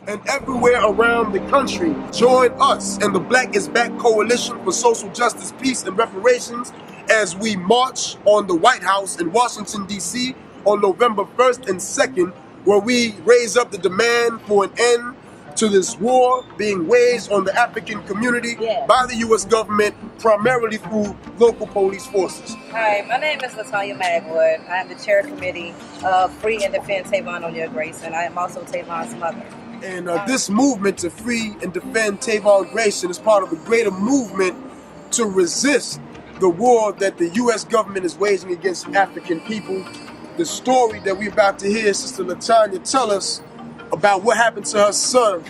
and everywhere around the country. Join us and the Black is Back Coalition for Social Justice, Peace, and Reparations as we march on the White House in Washington, D.C. on November 1st and 2nd, where we raise up the demand for an end to this war being waged on the African community by the U.S. government, primarily through local police forces. Hi, my name is LaTanya Magwood. I am the chair committee of Free and Defend Tavon O'Neal Grayson. I am also Tavon's mother. And this movement to free and defend Tavon Grayson is part of a greater movement to resist the war that the U.S. government is waging against African people. The story that we're about to hear Sister LaTanya tell us about what happened to her son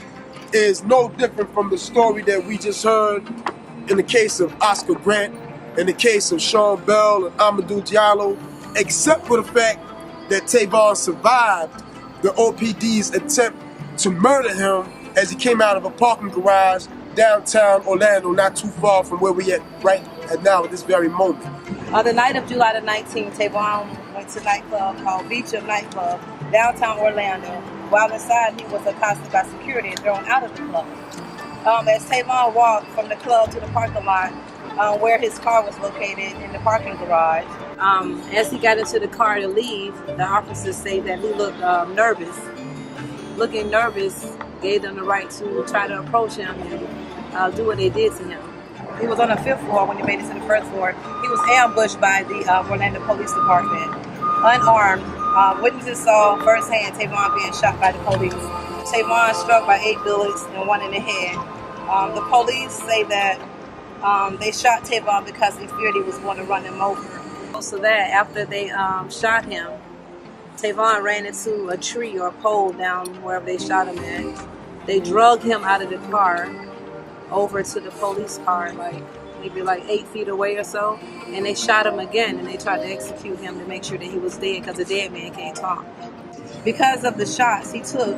is no different from the story that we just heard in the case of Oscar Grant, in the case of Sean Bell and Amadou Diallo, except for the fact that Tavon survived the OPD's attempt to murder him as he came out of a parking garage downtown Orlando, not too far from where we at right now at this very moment. On the night of July the 19th, Tavon went to a nightclub called Beach of Nightclub, downtown Orlando. While inside, he was accosted by security and thrown out of the club. As Tavon walked from the club to the parking lot, where his car was located in the parking garage, as he got into the car to leave, the officers say that he looked nervous. Looking nervous gave them the right to try to approach him and do what they did to him. He was on the 5th floor. When he made it to the 1st floor, he was ambushed by the Orlando Police Department, unarmed. Witnesses saw firsthand Tavon being shot by the police. Tavon struck by 8 bullets and 1 in the head. The police say that they shot Tavon because they feared he was going to run them over. So that after they shot him, Tavon ran into a tree or a pole down wherever they shot him at. They drug him out of the car over to the police car, maybe 8 feet away or so, and they shot him again, and they tried to execute him to make sure that he was dead, because a dead man can't talk. Because of the shots he took,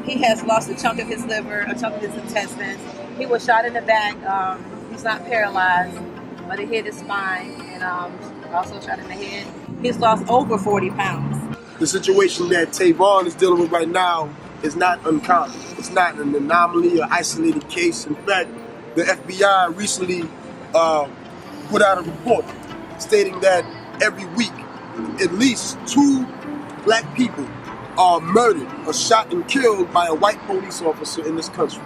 he has lost a chunk of his liver, a chunk of his intestines. He was shot in the back. He's not paralyzed, but it hit his spine, and also shot in the head. He's lost over 40 pounds. The situation that Tavon is dealing with right now is not uncommon. It's not an anomaly or isolated case. In fact, the FBI recently put out a report stating that every week at least 2 black people are murdered or shot and killed by a white police officer in this country.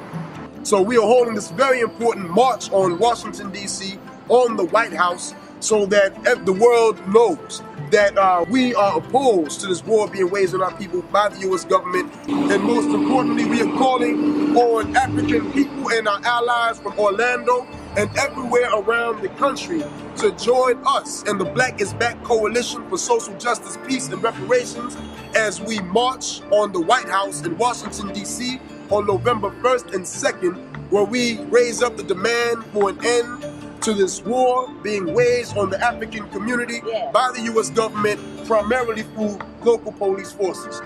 So we are holding this very important march on Washington, D.C., on the White House, so that the world knows that we are opposed to this war being waged on our people by the U.S. government. And most importantly, we are calling on African people and our allies from Orlando and everywhere around the country to join us and the Black is Back Coalition for Social Justice, Peace, and Reparations as we march on the White House in Washington, D.C. on November 1st and 2nd, where we raise up the demand for an end to this war being waged on the African community by the U.S. government, primarily through local police forces.